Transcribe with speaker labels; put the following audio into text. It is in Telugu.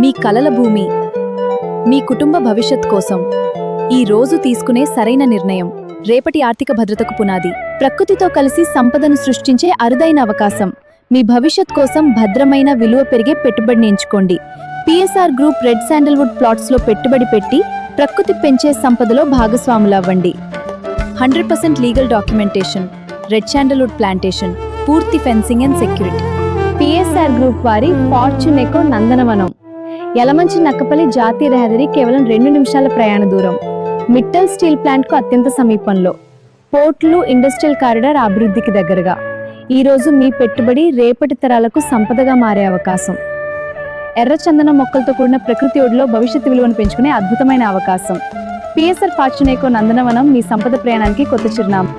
Speaker 1: మీ కలల భూమి, మీ కుటుంబ భవిష్యత్ కోసం ఈ రోజు తీసుకునే సరైన నిర్ణయం రేపటి ఆర్థిక భద్రతకు పునాది. ప్రకృతితో కలిసి సంపదను సృష్టించే అరుదైన అవకాశం. మీ భవిష్యత్ కోసం భద్రమైన విలువ పెరిగే పెట్టుబడిని ఎంచుకోండి. PSR group red sandalwood plots లో పెట్టుబడి పెట్టి ప్రకృతి పెంచే సంపదలో భాగస్వాములవ్వండి. 100% legal documentation, red sandalwood plantation, పూర్తి fencing and security.
Speaker 2: PSR group వారి ఫార్చ్యూన్ ఎకో నందనవనం, యలమంచి నక్కపల్లి జాతీయ రహదారి కేవలం 2 నిమిషాల ప్రయాణ దూరం. మిట్టల్ స్టీల్ ప్లాంట్ కు అత్యంత సమీపంలో. పోర్టులు, ఇండస్ట్రియల్ కారిడార్ అభివృద్ధికి దగ్గరగా. ఈ రోజు మీ పెట్టుబడి రేపటి తరాలకు సంపదగా మారే అవకాశం. ఎర్రచందనం మొక్కలతో కూడిన ప్రకృతి ఒడిలో భవిష్యత్తు విలువను పెంచుకునే అద్భుతమైన అవకాశం. పిఎస్ఆర్ ఫార్చ్యూన్ ఎకో నందనవనం మీ సంపద ప్రయాణానికి కొత్త చిరునామా.